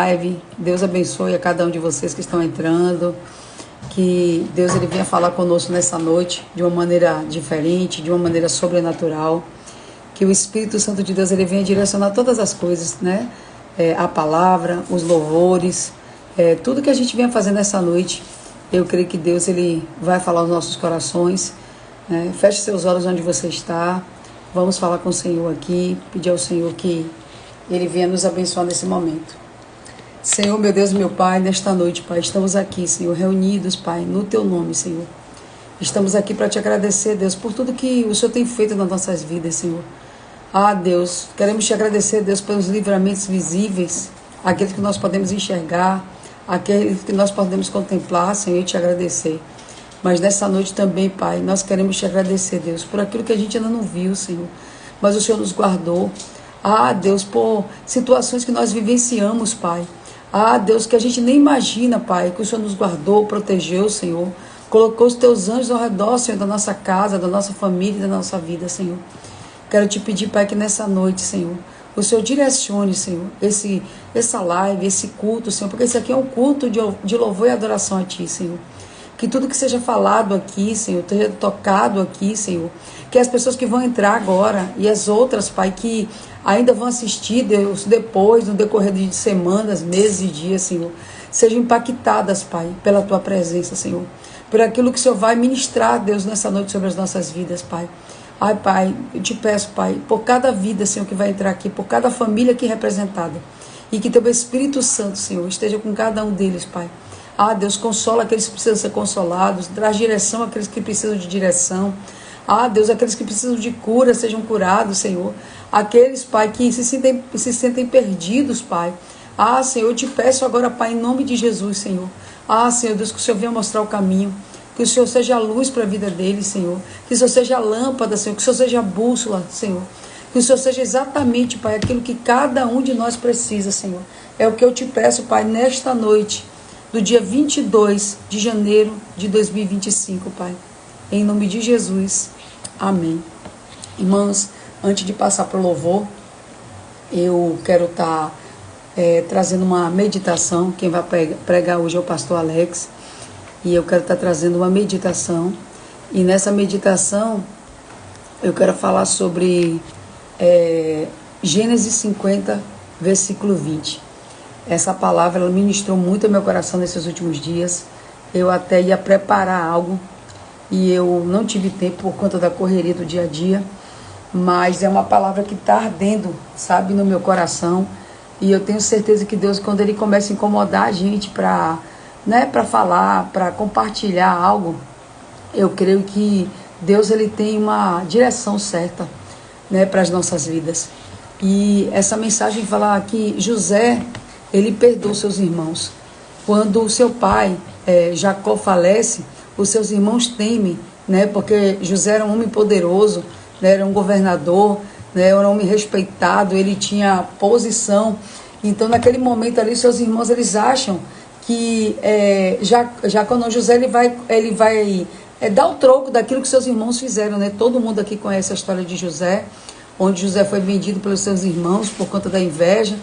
Live. Deus abençoe a cada um de vocês que estão entrando, que Deus ele venha falar conosco nessa noite de uma maneira diferente, de uma maneira sobrenatural, que o Espírito Santo de Deus ele venha direcionar todas as coisas, né? A palavra, os louvores, tudo que a gente venha fazer nessa noite, eu creio que Deus ele vai falar aos nossos corações, né? Feche seus olhos onde você está, vamos falar com o Senhor aqui, pedir ao Senhor que Ele venha nos abençoar nesse momento. Senhor, meu Deus, meu Pai, nesta noite, Pai, estamos aqui, Senhor, reunidos, Pai, no Teu nome, Senhor. Estamos aqui para Te agradecer, Deus, por tudo que o Senhor tem feito nas nossas vidas, Senhor. Deus, queremos Te agradecer, Deus, pelos livramentos visíveis, aqueles que nós podemos enxergar, aqueles que nós podemos contemplar, Senhor, e Te agradecer. Mas nessa noite também, Pai, nós queremos Te agradecer, Deus, por aquilo que a gente ainda não viu, Senhor, mas o Senhor nos guardou. Deus, por situações que nós vivenciamos, Pai. Deus, que a gente nem imagina, Pai, que o Senhor nos guardou, protegeu, Senhor. Colocou os Teus anjos ao redor, Senhor, da nossa casa, da nossa família, da nossa vida, Senhor. Quero Te pedir, Pai, que nessa noite, Senhor, o Senhor direcione, Senhor, essa live, esse culto, Senhor, porque esse aqui é um culto de louvor e adoração a Ti, Senhor. Que tudo que seja falado aqui, Senhor, seja tocado aqui, Senhor. Que as pessoas que vão entrar agora e as outras, Pai, que ainda vão assistir, Deus, depois, no decorrer de semanas, meses e dias, Senhor, sejam impactadas, Pai, pela Tua presença, Senhor. Por aquilo que o Senhor vai ministrar, Deus, nessa noite sobre as nossas vidas, Pai. Pai, eu Te peço, Pai, por cada vida, Senhor, que vai entrar aqui, por cada família aqui representada. E que Teu Espírito Santo, Senhor, esteja com cada um deles, Pai. Deus, consola aqueles que precisam ser consolados, traz direção àqueles que precisam de direção. Deus, aqueles que precisam de cura, sejam curados, Senhor. Aqueles, Pai, que se sentem perdidos, Pai. Senhor, eu Te peço agora, Pai, em nome de Jesus, Senhor. Senhor Deus, que o Senhor venha mostrar o caminho. Que o Senhor seja a luz para a vida deles, Senhor. Que o Senhor seja a lâmpada, Senhor. Que o Senhor seja a bússola, Senhor. Que o Senhor seja exatamente, Pai, aquilo que cada um de nós precisa, Senhor. É o que eu Te peço, Pai, nesta noite, do dia 22 de janeiro de 2025, Pai. Em nome de Jesus. Amém. Irmãos, antes de passar para o louvor, eu quero estar trazendo uma meditação. Quem vai pregar hoje é o pastor Alex. E eu quero estar trazendo uma meditação. E nessa meditação, eu quero falar sobre Gênesis 50, versículo 20. Essa palavra ela ministrou muito ao meu coração nesses últimos dias. Eu até ia preparar algo e eu não tive tempo por conta da correria do dia a dia, mas é uma palavra que está ardendo, sabe, no meu coração. E eu tenho certeza que Deus, quando Ele começa a incomodar a gente para falar, para compartilhar algo, eu creio que Deus ele tem uma direção certa, né, para as nossas vidas. E essa mensagem fala que José ele perdoa seus irmãos. Quando o seu pai, Jacó, falece, os seus irmãos temem, né? Porque José era um homem poderoso, né? Era um governador, né? Era um homem respeitado, ele tinha posição. Então, naquele momento ali, seus irmãos, eles acham que Jacó não, José, ele vai dar o troco daquilo que seus irmãos fizeram, né? Todo mundo aqui conhece a história de José, onde José foi vendido pelos seus irmãos por conta da inveja.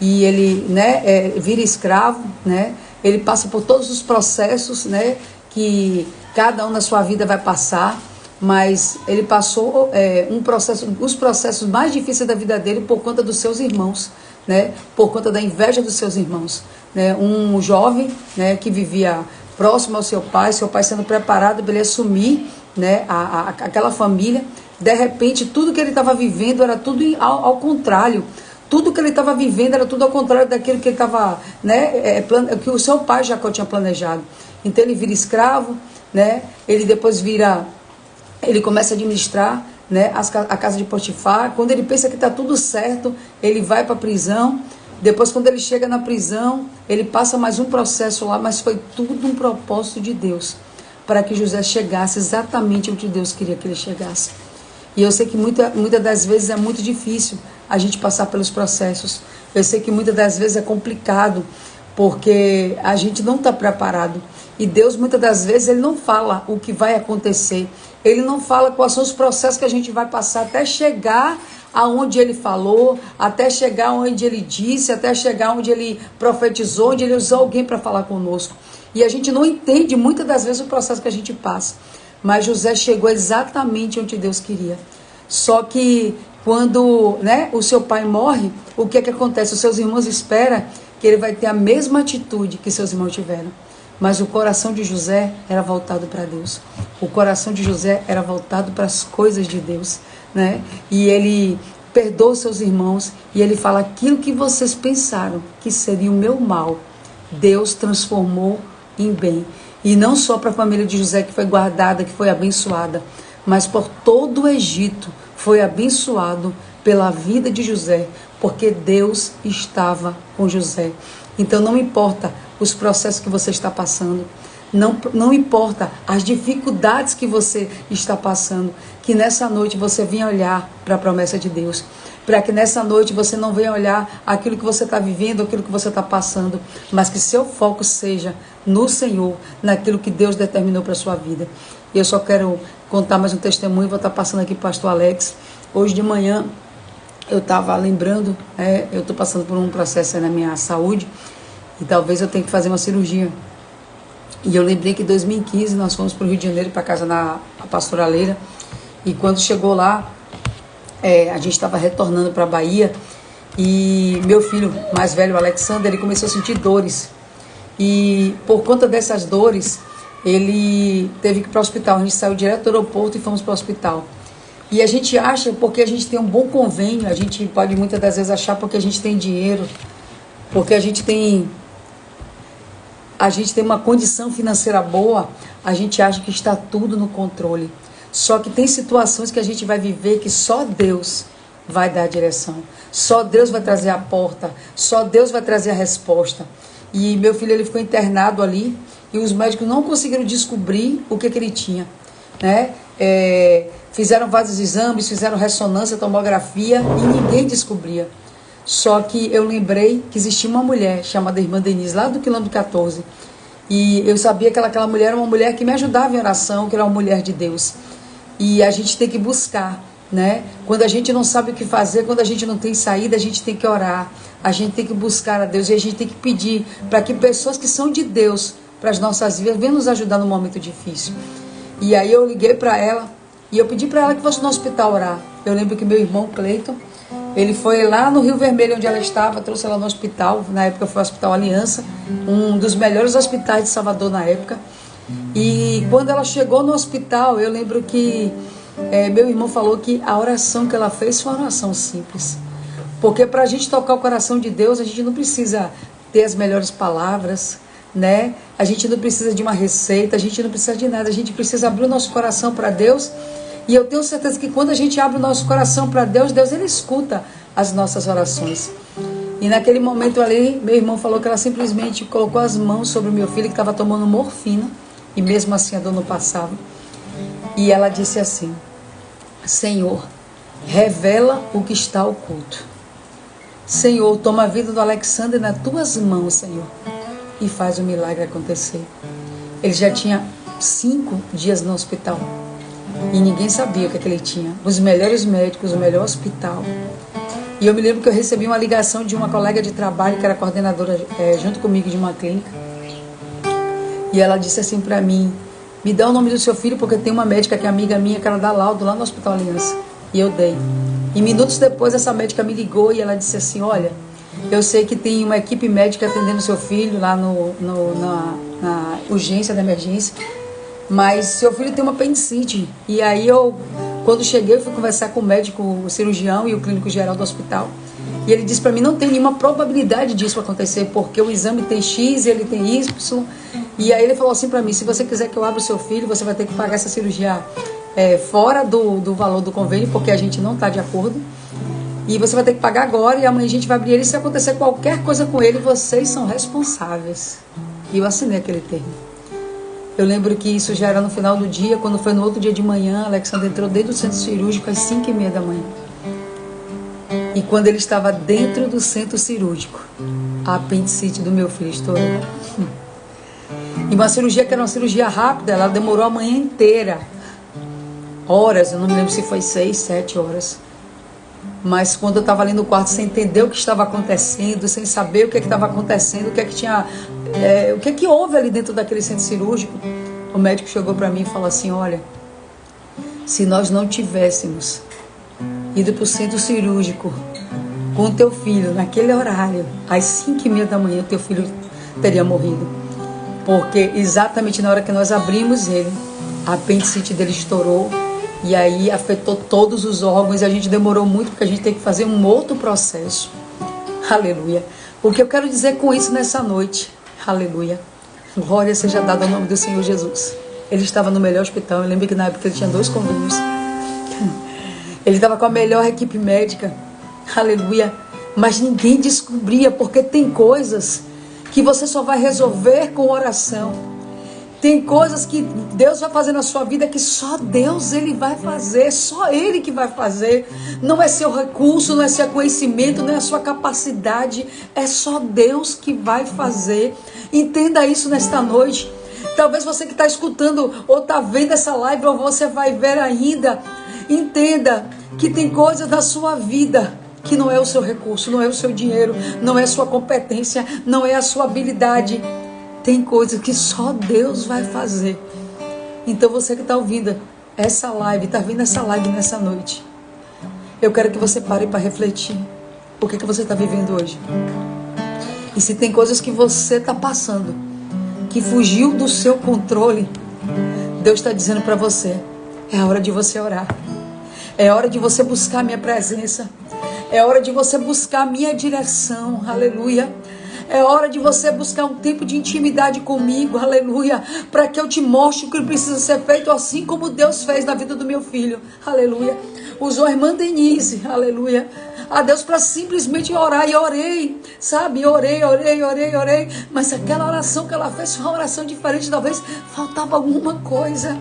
E ele, né, vira escravo, né? Ele passa por todos os processos, né, que cada um na sua vida vai passar, mas ele passou os processos mais difíceis da vida dele por conta dos seus irmãos, né? Por conta da inveja dos seus irmãos, né? Um jovem, né, que vivia próximo ao seu pai sendo preparado para ele assumir, né, aquela família. De repente, tudo que ele estava vivendo era tudo ao contrário. Tudo que ele estava vivendo era tudo ao contrário daquilo que ele estava, né, que o seu pai Jacó tinha planejado. Então ele vira escravo, né? Ele começa a administrar, né, a casa de Potifar. Quando ele pensa que está tudo certo, ele vai para a prisão. Depois, quando ele chega na prisão, ele passa mais um processo lá, mas foi tudo um propósito de Deus, para que José chegasse exatamente onde Deus queria que ele chegasse. E eu sei que muitas das vezes é muito difícil a gente passar pelos processos. Eu sei que muitas das vezes é complicado, porque a gente não está preparado. E Deus, muitas das vezes, Ele não fala o que vai acontecer. Ele não fala quais são os processos que a gente vai passar até chegar aonde ele falou, até chegar onde ele disse, até chegar onde ele profetizou, onde ele usou alguém para falar conosco. E a gente não entende muitas das vezes o processo que a gente passa. Mas José chegou exatamente onde Deus queria. Só que quando, né, o seu pai morre, o que é que acontece? Os seus irmãos esperam que ele vai ter a mesma atitude que seus irmãos tiveram. Mas o coração de José era voltado para Deus. O coração de José era voltado para as coisas de Deus, né? E ele perdoa seus irmãos e ele fala: aquilo que vocês pensaram que seria o meu mal, Deus transformou em bem. E não só para a família de José, que foi guardada, que foi abençoada, mas por todo o Egito foi abençoado pela vida de José, porque Deus estava com José. Então não importa os processos que você está passando, não importa as dificuldades que você está passando, que nessa noite você venha olhar para a promessa de Deus, para que nessa noite você não venha olhar aquilo que você está vivendo, aquilo que você está passando, mas que seu foco seja no Senhor, naquilo que Deus determinou para a sua vida. E eu só quero contar mais um testemunho, vou estar passando aqui para o pastor Alex. Hoje de manhã eu estava lembrando, eu estou passando por um processo na minha saúde, e talvez eu tenha que fazer uma cirurgia. E eu lembrei que em 2015 nós fomos para o Rio de Janeiro, para casa na pastora Leira, e quando chegou lá, a gente estava retornando para a Bahia, e meu filho mais velho, o Alexander, ele começou a sentir dores. E por conta dessas dores, ele teve que ir para o hospital. A gente saiu direto do aeroporto e fomos para o hospital. E a gente acha, porque a gente tem um bom convênio, a gente pode muitas das vezes achar porque a gente tem dinheiro, porque a gente tem uma condição financeira boa, a gente acha que está tudo no controle. Só que tem situações que a gente vai viver que só Deus vai dar a direção. Só Deus vai trazer a porta. Só Deus vai trazer a resposta. E meu filho, ele ficou internado ali e os médicos não conseguiram descobrir o que ele tinha, né? Fizeram vários exames, fizeram ressonância, tomografia e ninguém descobria. Só que eu lembrei que existia uma mulher chamada Irmã Denise, lá do quilômetro 14. E eu sabia que aquela mulher era uma mulher que me ajudava em oração, que era uma mulher de Deus. E a gente tem que buscar, né? Quando a gente não sabe o que fazer, quando a gente não tem saída, a gente tem que orar. A gente tem que buscar a Deus e a gente tem que pedir para que pessoas que são de Deus para as nossas vidas venham nos ajudar no momento difícil. E aí eu liguei para ela e eu pedi para ela que fosse no hospital orar. Eu lembro que meu irmão Cleiton, ele foi lá no Rio Vermelho onde ela estava, trouxe ela no hospital, na época foi o Hospital Aliança, um dos melhores hospitais de Salvador na época. E quando ela chegou no hospital, eu lembro que meu irmão falou que a oração que ela fez foi uma oração simples. Porque para a gente tocar o coração de Deus, a gente não precisa ter as melhores palavras, né? A gente não precisa de uma receita, a gente não precisa de nada, a gente precisa abrir o nosso coração para Deus. E eu tenho certeza que quando a gente abre o nosso coração para Deus, Deus ele escuta as nossas orações. E naquele momento ali, meu irmão falou que ela simplesmente colocou as mãos sobre o meu filho que estava tomando morfina, e mesmo assim a dor não passava. E ela disse assim: Senhor, revela o que está oculto. Senhor, toma a vida do Alexander nas tuas mãos, Senhor, e faz o milagre acontecer. Ele já tinha 5 dias no hospital e ninguém sabia o que ele tinha. Os melhores médicos, o melhor hospital. E eu me lembro que eu recebi uma ligação de uma colega de trabalho que era coordenadora junto comigo de uma clínica. E ela disse assim para mim: me dá o nome do seu filho, porque tem uma médica que é amiga minha, que ela dá laudo lá no Hospital Aliança. E eu dei. E minutos depois essa médica me ligou e ela disse assim: olha, eu sei que tem uma equipe médica atendendo seu filho lá na urgência da emergência, mas seu filho tem uma apendicite. E aí quando cheguei, eu fui conversar com o médico, o cirurgião e o clínico geral do hospital. E ele disse para mim: não tem nenhuma probabilidade disso acontecer, porque o exame tem X e ele tem Y. E aí ele falou assim para mim: se você quiser que eu abra o seu filho, você vai ter que pagar essa cirurgia fora do valor do convênio, porque a gente não está de acordo. E você vai ter que pagar agora e amanhã a gente vai abrir ele. Se acontecer qualquer coisa com ele, vocês são responsáveis. E eu assinei aquele termo. Eu lembro que isso já era no final do dia. Quando foi no outro dia de manhã, Alexander entrou dentro do centro cirúrgico às 5h30 da manhã. E quando ele estava dentro do centro cirúrgico, a apendicite do meu filho estourou. E uma cirurgia que era uma cirurgia rápida, ela demorou a manhã inteira. Horas, eu não me lembro se foi 6, 7 horas. Mas quando eu estava ali no quarto sem entender o que estava acontecendo, sem saber o que estava acontecendo, o que houve ali dentro daquele centro cirúrgico, o médico chegou para mim e falou assim: olha, se nós não tivéssemos ido para o centro cirúrgico com o teu filho naquele horário, às 5h30 da manhã, o teu filho teria morrido. Porque exatamente na hora que nós abrimos ele, a apendicite dele estourou e aí afetou todos os órgãos e a gente demorou muito porque a gente tem que fazer um outro processo. Aleluia. O que eu quero dizer com isso nessa noite, aleluia, glória seja dada ao nome do Senhor Jesus. Ele estava no melhor hospital. Eu lembro que na época ele tinha 2 convênios. Ele estava com a melhor equipe médica. Aleluia. Mas ninguém descobria, porque tem coisas que você só vai resolver com oração. Tem coisas que Deus vai fazer na sua vida que só Deus Ele vai fazer. Só Ele que vai fazer. Não é seu recurso, não é seu conhecimento, não é a sua capacidade. É só Deus que vai fazer. Entenda isso nesta noite. Talvez você que está escutando ou está vendo essa live, ou você vai ver ainda, entenda que tem coisas da sua vida que não é o seu recurso, não é o seu dinheiro, não é a sua competência, não é a sua habilidade. Tem coisas que só Deus vai fazer. Então você que está ouvindo essa live, está vendo essa live nessa noite, eu quero que você pare para refletir. O que você está vivendo hoje? E se tem coisas que você está passando que fugiu do seu controle, Deus está dizendo para você: é hora de você orar. É hora de você buscar a minha presença. É hora de você buscar a minha direção. Aleluia. É hora de você buscar um tempo de intimidade comigo. Aleluia. Para que eu te mostre o que precisa ser feito, assim como Deus fez na vida do meu filho. Aleluia. Usou a irmã Denise. Aleluia. A Deus para simplesmente orar. E orei, sabe? Orei. Mas aquela oração que ela fez foi uma oração diferente. Talvez faltava alguma coisa.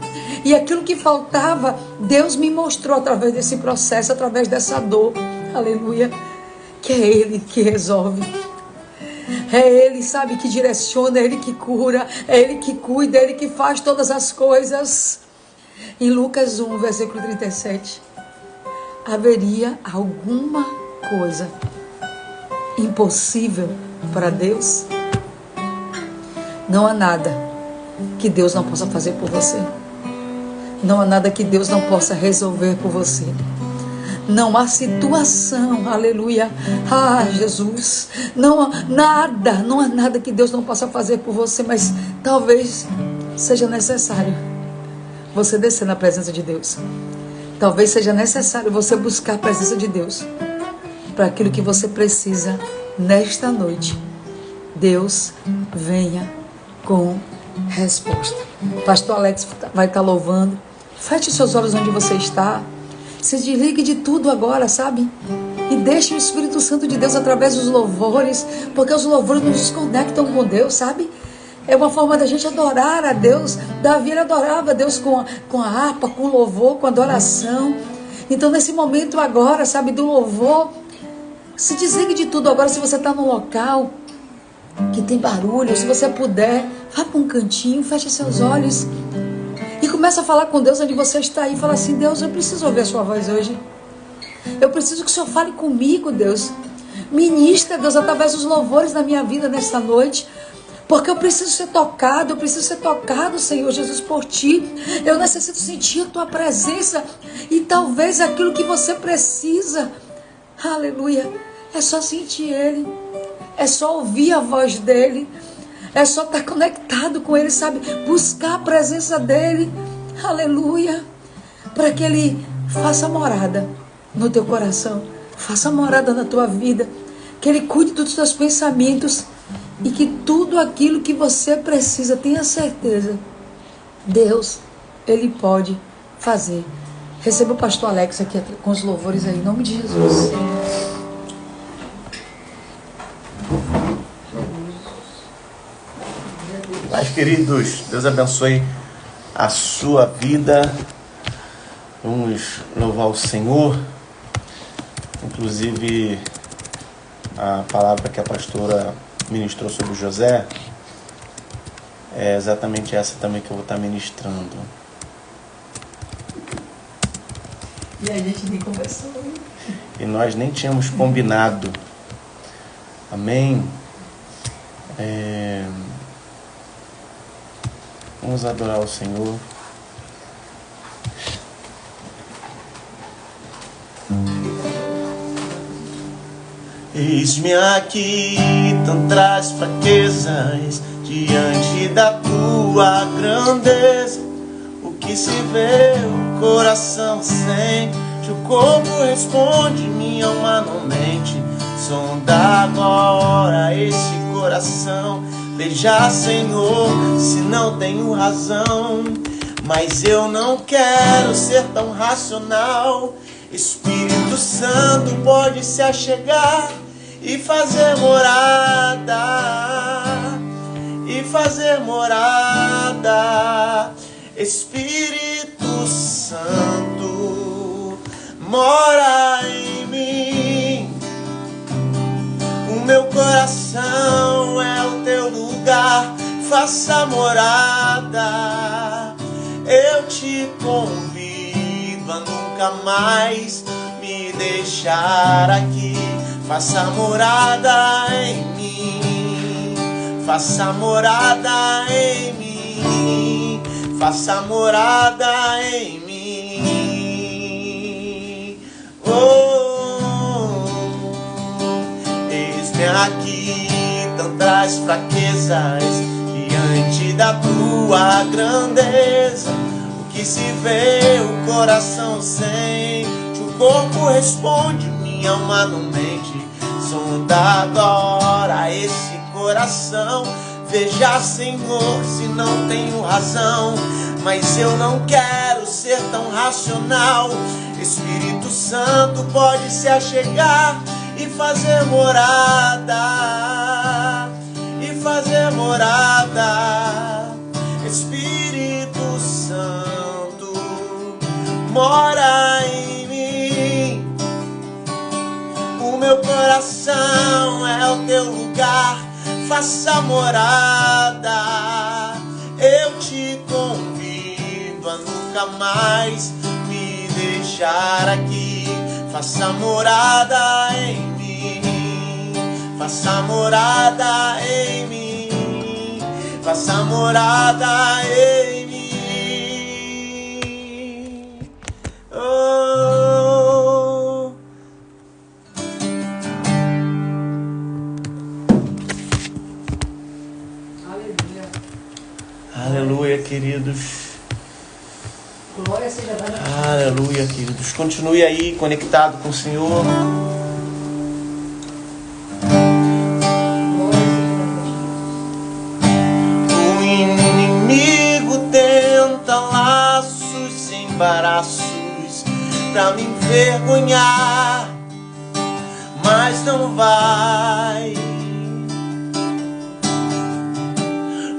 E aquilo que faltava, Deus me mostrou através desse processo, através dessa dor. Aleluia. Que é Ele que resolve. É Ele, sabe, que direciona, é Ele que cura, é Ele que cuida, é Ele que faz todas as coisas. Em Lucas 1, versículo 37, haveria alguma coisa impossível para Deus? Não há nada que Deus não possa fazer por você. Não há nada que Deus não possa resolver por você. Não há situação, aleluia, Jesus, não há nada que Deus não possa fazer por você, mas talvez seja necessário você descer na presença de Deus. Talvez seja necessário você buscar a presença de Deus para aquilo que você precisa nesta noite. Deus venha com resposta. Pastor Alex vai estar louvando. Feche os seus olhos onde você está. Se desligue de tudo agora, sabe? E deixe o Espírito Santo de Deus através dos louvores, porque os louvores nos conectam com Deus, sabe? É uma forma da gente adorar a Deus. Davi adorava a Deus com a harpa, com o louvor, com a adoração. Então nesse momento agora, sabe, do louvor, se desligue de tudo agora. Se você está num local que tem barulho, se você puder, vá para um cantinho, feche seus olhos e começa a falar com Deus onde você está aí. Fala assim: Deus, eu preciso ouvir a sua voz hoje. Eu preciso que o Senhor fale comigo, Deus. Ministra, Deus, através dos louvores da minha vida nesta noite. Porque eu preciso ser tocado, Senhor Jesus, por Ti. Eu necessito sentir a Tua presença. E talvez aquilo que você precisa, aleluia, é só sentir Ele. É só ouvir a voz dEle. É só estar conectado com Ele, sabe? Buscar a presença dEle. Aleluia. Para que Ele faça morada no teu coração. Faça morada na tua vida. Que Ele cuide dos teus pensamentos. E que tudo aquilo que você precisa, tenha certeza, Deus, Ele pode fazer. Receba o pastor Alex aqui com os louvores aí, em nome de Jesus. Pais queridos, Deus abençoe a sua vida. Vamos louvar o Senhor. Inclusive, a palavra que a pastora ministrou sobre José é exatamente essa também que eu vou estar ministrando. E a gente nem conversou. e nós nem tínhamos combinado. Amém? Vamos adorar o Senhor. Eis-me aqui, tantas fraquezas diante da tua grandeza. O que se vê, o coração sente, o corpo responde, minha alma não mente. Sonda agora esse coração, veja, Senhor, se não tenho razão. Mas eu não quero ser tão racional. Espírito Santo pode se achegar e fazer morada, e fazer morada. Espírito Santo, mora em mim. O meu coração é o teu lugar, faça morada. Eu te convido a nunca mais me deixar aqui. Faça morada em mim, faça morada em mim, faça morada em mim. Oh, eis-me aqui, tantas fraquezas diante da tua grandeza. O que se vê, o coração sente, o corpo responde, minha alma não mente. Sonda agora esse coração, veja, Senhor, se não tenho razão. Mas eu não quero ser tão racional. Espírito Santo pode se achegar e fazer morada, e fazer morada. Espírito Santo, mora em mim. O meu coração é o teu lugar, faça morada. Eu te convido a nunca mais me deixar aqui. Faça morada em mim, faça morada em mim, faça morada em mim. Oh. Aleluia. Aleluia, queridos. Glória seja dada. Aleluia, queridos. Continue aí conectado com o Senhor. O inimigo tenta laços e embaraços pra me envergonhar, mas não vai,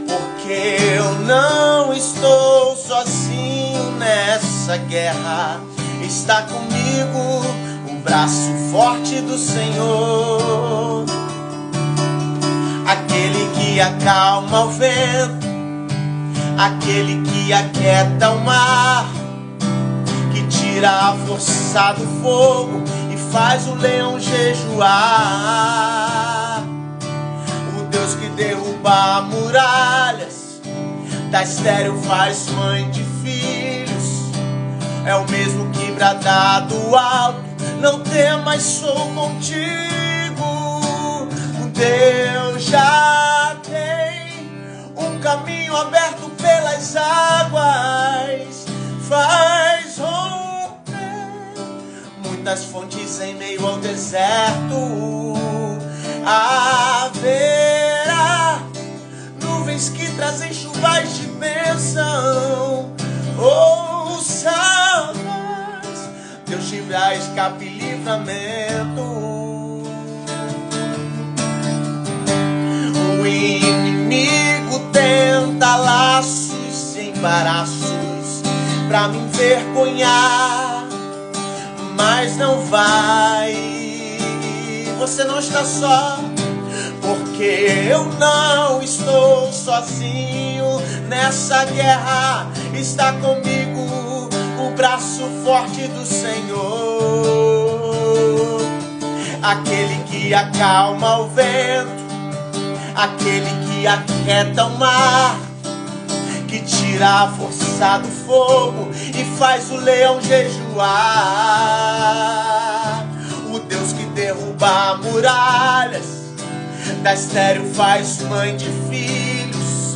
porque eu não estou sozinho nessa guerra. Está comigo o braço forte do Senhor, aquele que acalma o vento, aquele que aquieta o mar, que tira a força do fogo e faz o leão jejuar. O Deus que derruba muralhas, da estéril faz mãe de filhos, é o mesmo que brada do alto: não temas, sou contigo. Deus já tem um caminho aberto pelas águas, faz romper muitas fontes em meio ao deserto. Haverá nuvens que trazem chuvas de bênção. Ouça, Deus te dá escape e livramento. O inimigo tenta laços e embaraços pra me envergonhar, mas não vai. Você não está só, porque eu não estou sozinho nessa guerra. Está comigo o braço forte do Senhor. aquele que acalma o vento, aquele que aquieta o mar, que tira a força do fogo e faz o leão jejuar. O Deus que derruba muralhas, da estéril faz mãe de filhos,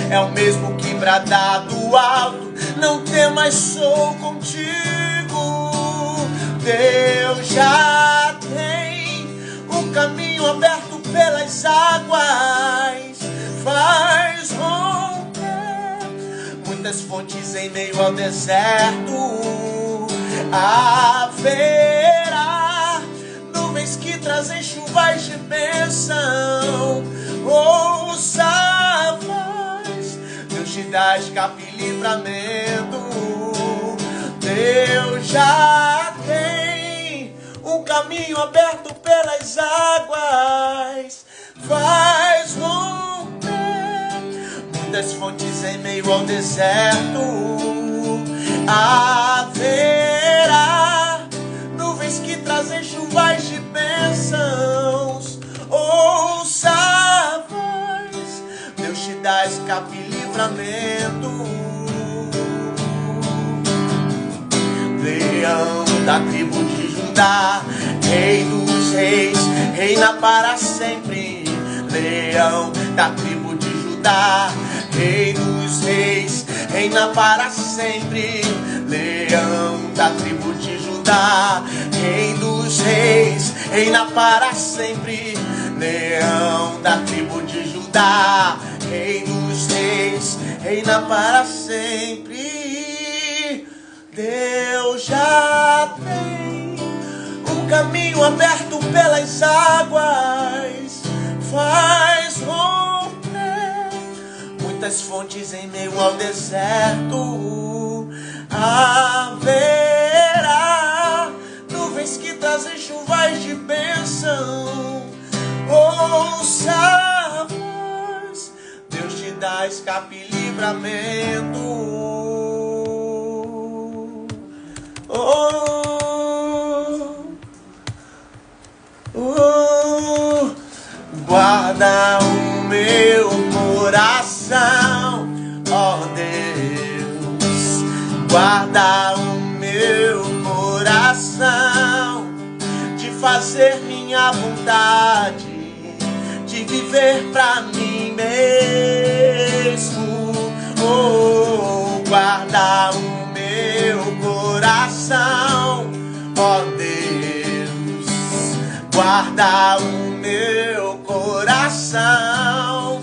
é o mesmo que brada do alto: não temas, sou contigo. Deus já tem um caminho aberto pelas águas, faz romper muitas fontes em meio ao deserto. Haverá nuvens que trazem chuvas de bênção. Ouça a voz, Deus te dá escape e livramento. Deus já tem um caminho aberto pelas águas, faz romper muitas fontes em meio ao deserto. Haverá nuvens que trazem chuvas de bênçãos. Ouça a voz, Deus te dá escape e livramento. Leão da tribo de Judá, Rei dos reis, reina para sempre. Leão da tribo de Judá, Rei dos reis, reina para sempre. Leão da tribo de Judá, Rei dos reis, reina para sempre. Leão da tribo de Judá, Rei dos reis, reina para sempre. Deus já tem um caminho aberto pelas águas, faz romper muitas fontes em meio ao deserto. Haverá nuvens que trazem chuvas de bênção. Ouça a voz, Deus te dá escape e livramento. Guarda o meu coração, ó Deus. Guarda o meu coração, de fazer minha vontade, de viver pra mim mesmo. Oh, guarda o meu coração, ó Deus. Guarda o meu coração,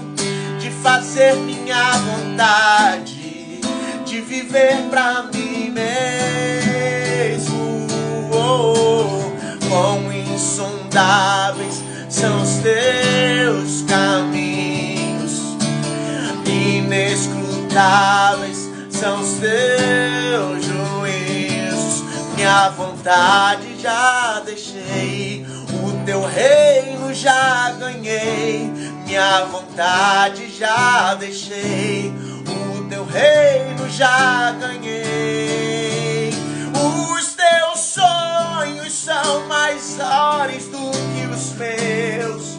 de fazer minha vontade, de viver pra mim mesmo. Oh, quão insondáveis são os teus caminhos, inescrutáveis são os teus juízos. Minha vontade já deixei, o teu reino já ganhei. Minha vontade já deixei, o teu reino já ganhei. Os teus sonhos são maiores do que os meus,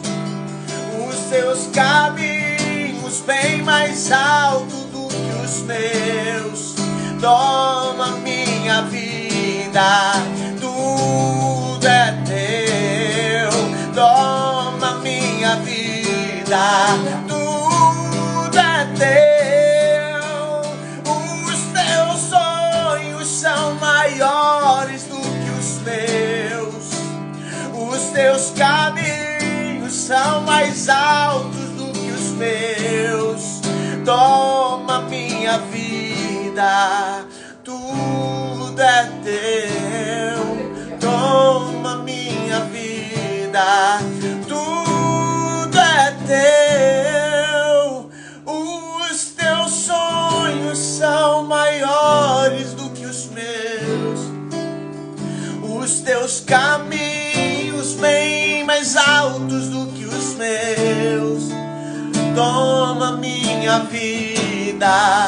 os teus caminhos bem mais altos do que os meus. Toma minha vida, tudo é teu. Toma minha vida, tudo é teu. Os teus sonhos são maiores do que os meus, os teus caminhos são mais altos do que os meus. Toma minha vida, tudo é teu. Toma minha vida, tudo é teu. Os teus sonhos são maiores do que os meus, os teus caminhos bem mais altos do que os meus. Toma minha vida,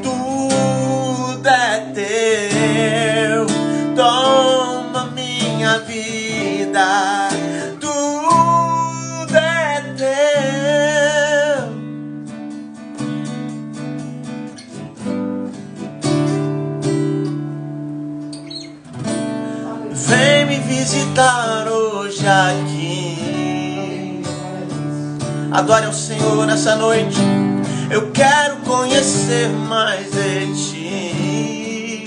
tudo é teu. Toma minha vida, estar hoje aqui. Adore ao Senhor nessa noite. Eu quero conhecer mais de ti.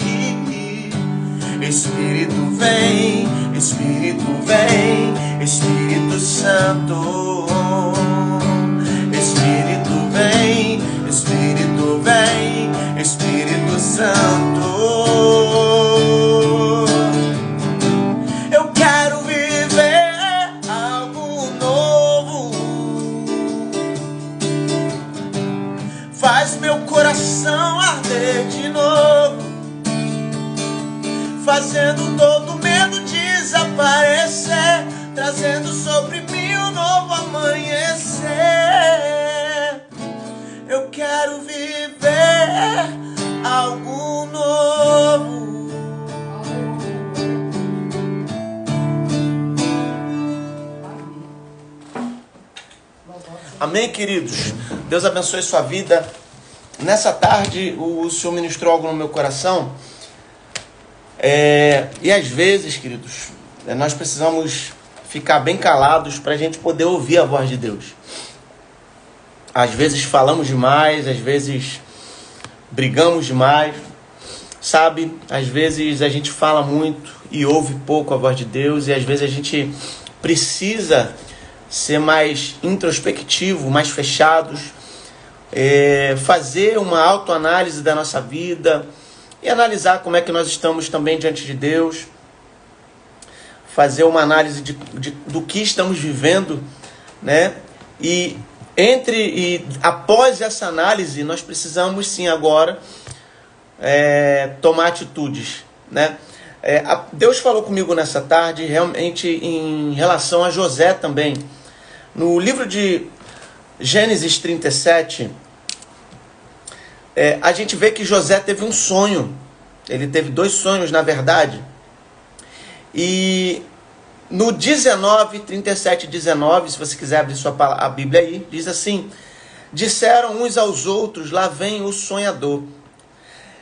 Espírito vem, Espírito vem, Espírito Santo. Espírito vem, Espírito vem, Espírito Santo. Eu quero viver algo novo. Faz meu coração arder de novo, fazendo todo medo desaparecer, trazendo sobre mim um novo amanhecer. Eu quero viver algo novo. Amém, queridos? Deus abençoe sua vida. Nessa tarde o Senhor ministrou algo no meu coração. E às vezes, queridos, nós precisamos ficar bem calados para a gente poder ouvir a voz de Deus. Às vezes falamos demais, às vezes brigamos demais, sabe? Às vezes a gente fala muito e ouve pouco a voz de Deus, e às vezes a gente precisa ser mais introspectivo, mais fechados, fazer uma autoanálise da nossa vida e analisar como é que nós estamos também diante de Deus, fazer uma análise do que estamos vivendo, né? E após essa análise, nós precisamos sim agora tomar atitudes, né? Deus falou comigo nessa tarde realmente em relação a José também. No livro de Gênesis 37, a gente vê que José teve um sonho. Ele teve 2 sonhos, na verdade. E no 37, 19, se você quiser abrir a Bíblia aí, diz assim: disseram uns aos outros, lá vem o sonhador.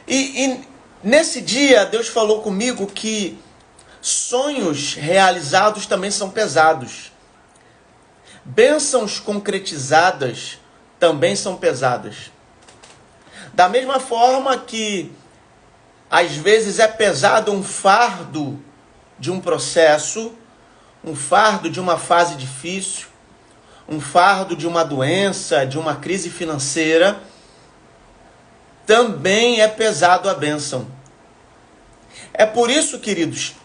E nesse dia, Deus falou comigo que sonhos realizados também são pesados. Bênçãos concretizadas também são pesadas. Da mesma forma que às vezes é pesado um fardo de um processo, um fardo de uma fase difícil, um fardo de uma doença, de uma crise financeira, também é pesado a bênção. É por isso, queridos,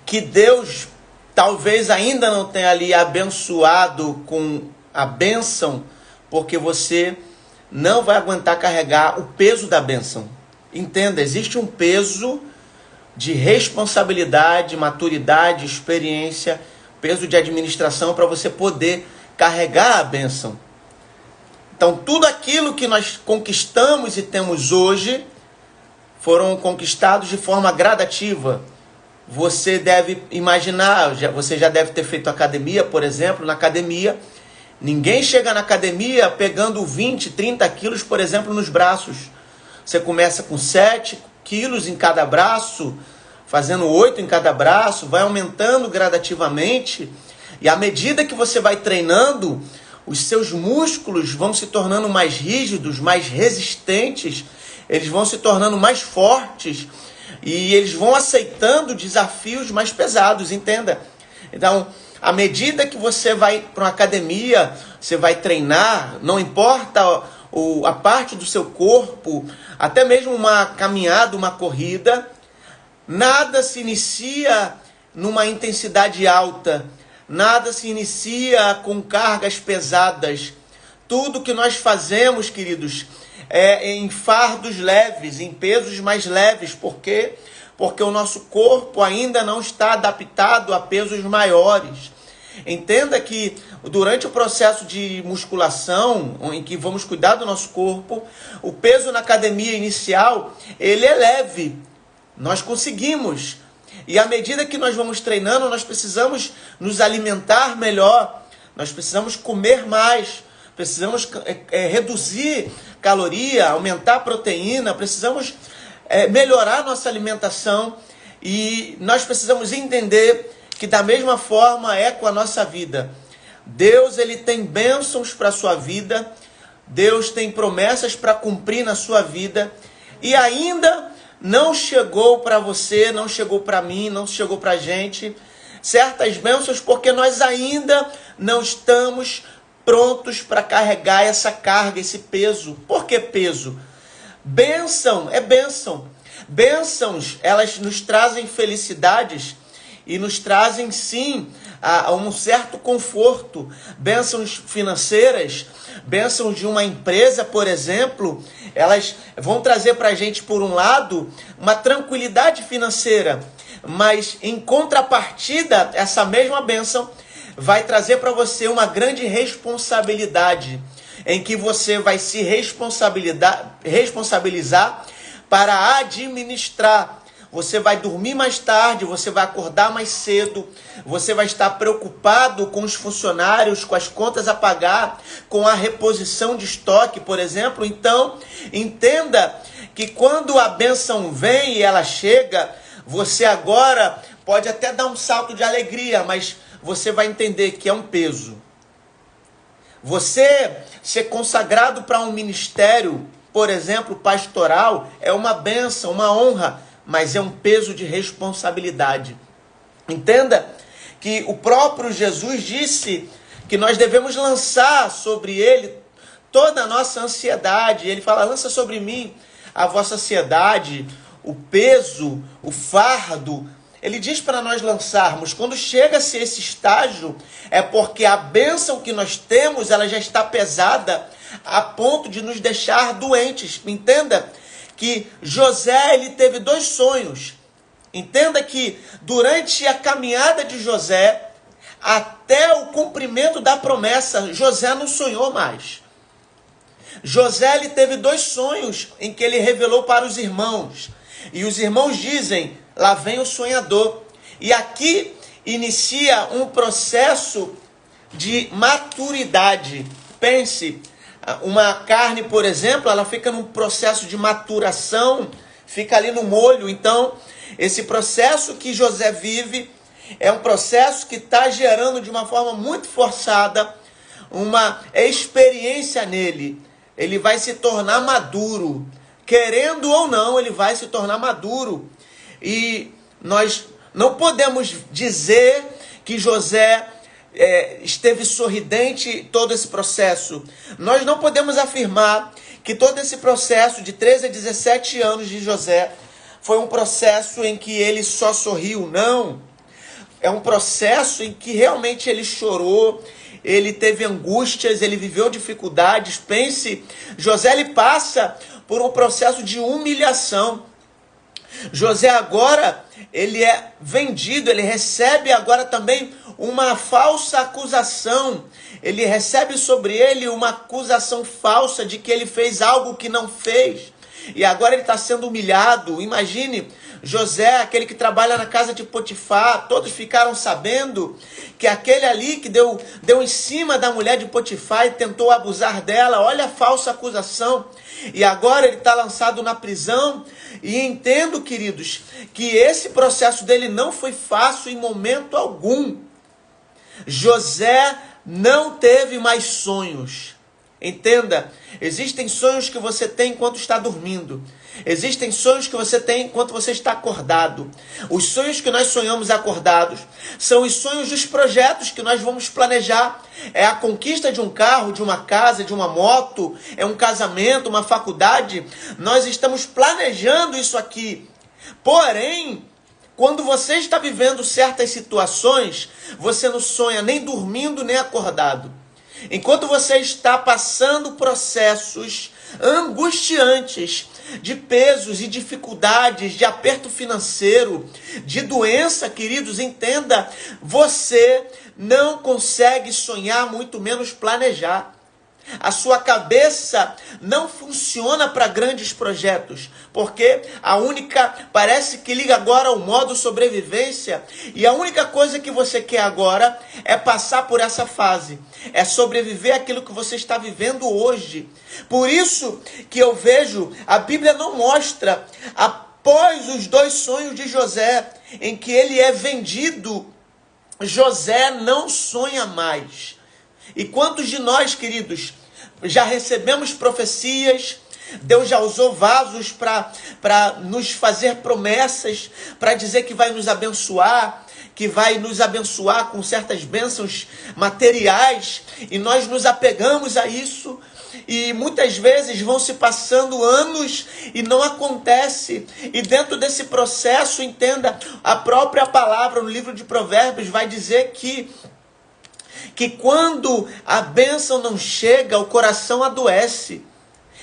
que Deus talvez ainda não tenha ali abençoado com a bênção, porque você não vai aguentar carregar o peso da bênção. Entenda, existe um peso de responsabilidade, maturidade, experiência, peso de administração para você poder carregar a bênção. Então, tudo aquilo que nós conquistamos e temos hoje foram conquistados de forma gradativa. Você deve imaginar, você já deve ter feito academia, por exemplo. Na academia, ninguém chega na academia pegando 20, 30 quilos, por exemplo, nos braços. Você começa com 7 quilos em cada braço, fazendo 8 em cada braço, vai aumentando gradativamente. E à medida que você vai treinando, os seus músculos vão se tornando mais rígidos, mais resistentes, eles vão se tornando mais fortes e eles vão aceitando desafios mais pesados, entenda? Então, à medida que você vai para uma academia, você vai treinar, não importa a parte do seu corpo, até mesmo uma caminhada, uma corrida, nada se inicia numa intensidade alta, nada se inicia com cargas pesadas. Tudo que nós fazemos, queridos, é em fardos leves, em pesos mais leves. Por quê? Porque o nosso corpo ainda não está adaptado a pesos maiores. Entenda que durante o processo de musculação, em que vamos cuidar do nosso corpo, o peso na academia inicial, ele é leve. Nós conseguimos. E à medida que nós vamos treinando, nós precisamos nos alimentar melhor, nós precisamos comer mais, precisamos reduzir caloria, aumentar a proteína, precisamos melhorar nossa alimentação, e nós precisamos entender que da mesma forma é com a nossa vida. Deus, ele tem bênçãos para a sua vida, Deus tem promessas para cumprir na sua vida, e ainda não chegou para você, não chegou para mim, não chegou para a gente certas bênçãos, porque nós ainda não estamos prontos para carregar essa carga, esse peso. Por que peso? Bênção é bênção. Bênçãos, elas nos trazem felicidades e nos trazem, sim, um certo conforto. Bênçãos financeiras, bênçãos de uma empresa, por exemplo, elas vão trazer para a gente, por um lado, uma tranquilidade financeira, mas em contrapartida, essa mesma bênção vai trazer para você uma grande responsabilidade, em que você vai se responsabilizar para administrar. Você vai dormir mais tarde, você vai acordar mais cedo, você vai estar preocupado com os funcionários, com as contas a pagar, com a reposição de estoque, por exemplo. Então, entenda que quando a bênção vem e ela chega, você agora pode até dar um salto de alegria, mas você vai entender que é um peso. Você ser consagrado para um ministério, por exemplo, pastoral, é uma bênção, uma honra, mas é um peso de responsabilidade. Entenda que o próprio Jesus disse que nós devemos lançar sobre ele toda a nossa ansiedade. Ele fala, lança sobre mim a vossa ansiedade, o peso, o fardo. Ele diz para nós lançarmos. Quando chega-se esse estágio, é porque a bênção que nós temos, ela já está pesada a ponto de nos deixar doentes. Entenda que José, ele teve 2 sonhos. Entenda que durante a caminhada de José, até o cumprimento da promessa, José não sonhou mais. José, ele teve 2 sonhos em que ele revelou para os irmãos. E os irmãos dizem, lá vem o sonhador. E aqui inicia um processo de maturidade. Pense, uma carne, por exemplo, ela fica num processo de maturação, fica ali no molho. Então, esse processo que José vive é um processo que está gerando de uma forma muito forçada uma experiência nele. Ele vai se tornar maduro. Querendo ou não, ele vai se tornar maduro. E nós não podemos dizer que José esteve sorridente todo esse processo. Nós não podemos afirmar que todo esse processo de 13 a 17 anos de José foi um processo em que ele só sorriu. Não. É um processo em que realmente ele chorou, ele teve angústias, ele viveu dificuldades. Pense, José, ele passa por um processo de humilhação. José agora, ele é vendido, ele recebe agora também uma falsa acusação. Ele recebe sobre ele uma acusação falsa de que ele fez algo que não fez. E agora ele está sendo humilhado. Imagine, José, aquele que trabalha na casa de Potifar, todos ficaram sabendo que aquele ali que deu em cima da mulher de Potifar e tentou abusar dela. Olha a falsa acusação. E agora ele está lançado na prisão. E entendo, queridos, que esse processo dele não foi fácil em momento algum. José não teve mais sonhos. Entenda, existem sonhos que você tem enquanto está dormindo. Existem sonhos que você tem enquanto você está acordado. Os sonhos que nós sonhamos acordados são os sonhos dos projetos que nós vamos planejar. É a conquista de um carro, de uma casa, de uma moto, é um casamento, uma faculdade. Nós estamos planejando isso aqui. Porém, quando você está vivendo certas situações, você não sonha nem dormindo nem acordado. Enquanto você está passando processos angustiantes de pesos e dificuldades, de aperto financeiro, de doença, queridos, entenda, você não consegue sonhar, muito menos planejar. A sua cabeça não funciona para grandes projetos, porque parece que liga agora ao modo sobrevivência, e a única coisa que você quer agora é passar por essa fase, é sobreviver àquilo que você está vivendo hoje. Por isso que eu vejo, a Bíblia não mostra, após os 2 sonhos de José, em que ele é vendido José não sonha mais. E quantos de nós, queridos, já recebemos profecias? Deus já usou vasos para nos fazer promessas, para dizer que vai nos abençoar, que vai nos abençoar com certas bênçãos materiais, e nós nos apegamos a isso, e muitas vezes vão se passando anos e não acontece. E dentro desse processo, entenda, a própria palavra no livro de Provérbios vai dizer que quando a bênção não chega, o coração adoece.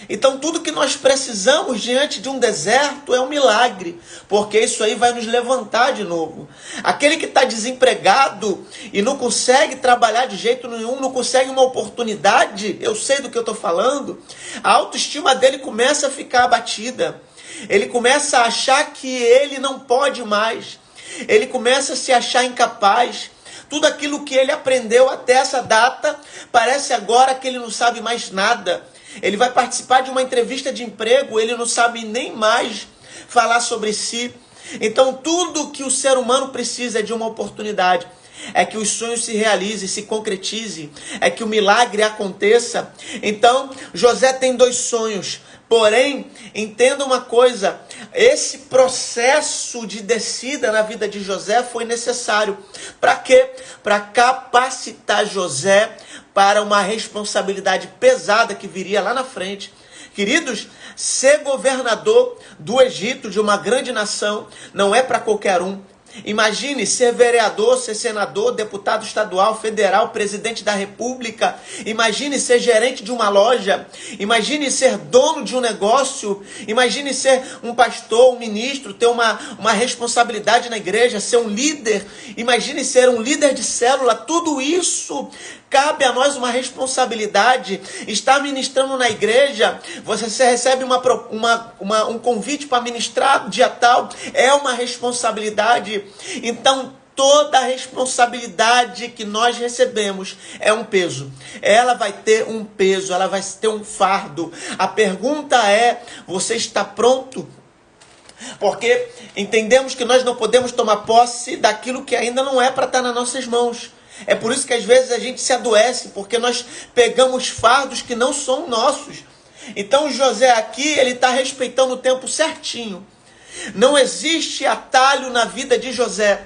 Então tudo que nós precisamos diante de um deserto é um milagre, porque isso aí vai nos levantar de novo. Aquele que está desempregado e não consegue trabalhar de jeito nenhum, não consegue uma oportunidade, eu sei do que eu estou falando, a autoestima dele começa a ficar abatida. Ele começa a achar que ele não pode mais, ele começa a se achar incapaz. Tudo aquilo que ele aprendeu até essa data, parece agora que ele não sabe mais nada. Ele vai participar de uma entrevista de emprego, ele não sabe nem mais falar sobre si. Então tudo que o ser humano precisa é de uma oportunidade. É que os sonhos se realizem, se concretizem. É que o milagre aconteça. Então José tem 2 sonhos. Porém, entenda uma coisa, esse processo de descida na vida de José foi necessário. Para quê? Para capacitar José para uma responsabilidade pesada que viria lá na frente. Queridos, ser governador do Egito, de uma grande nação, não é para qualquer um. Imagine ser vereador, ser senador, deputado estadual, federal, presidente da república. Imagine ser gerente de uma loja. Imagine ser dono de um negócio. Imagine ser um pastor, um ministro, ter uma responsabilidade na igreja, ser um líder. Imagine ser um líder de célula. Tudo isso cabe a nós uma responsabilidade. Estar ministrando na igreja, você recebe um convite para ministrar dia tal, é uma responsabilidade. Então, toda a responsabilidade que nós recebemos é um peso. Ela vai ter um peso, ela vai ter um fardo. A pergunta é, você está pronto? Porque entendemos que nós não podemos tomar posse daquilo que ainda não é para estar nas nossas mãos. É por isso que às vezes a gente se adoece, porque nós pegamos fardos que não são nossos. Então José aqui, ele está respeitando o tempo certinho. Não existe atalho na vida de José.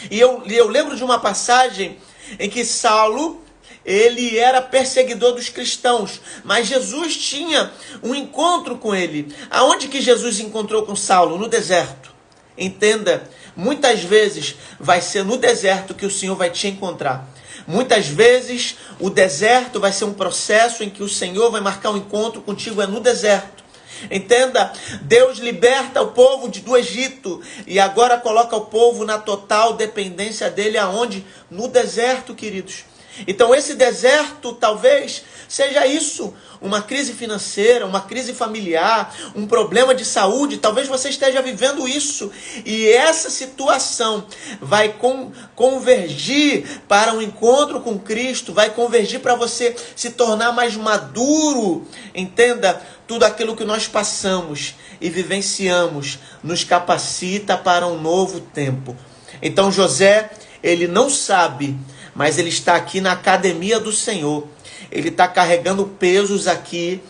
E eu lembro de uma passagem em que Saulo, ele era perseguidor dos cristãos, mas Jesus tinha um encontro com ele. Aonde que Jesus encontrou com Saulo? No deserto. Entenda, muitas vezes vai ser no deserto que o Senhor vai te encontrar. Muitas vezes o deserto vai ser um processo em que o Senhor vai marcar um encontro contigo, é no deserto. Entenda, Deus liberta o povo do Egito e agora coloca o povo na total dependência dele, aonde? No deserto, queridos. Então esse deserto talvez seja isso, uma crise financeira, uma crise familiar, um problema de saúde, talvez você esteja vivendo isso, e essa situação vai convergir para um encontro com Cristo, vai convergir para você se tornar mais maduro. Entenda, tudo aquilo que nós passamos e vivenciamos nos capacita para um novo tempo. Então José, ele não sabe, mas ele está aqui na academia do Senhor. Ele está carregando pesos aqui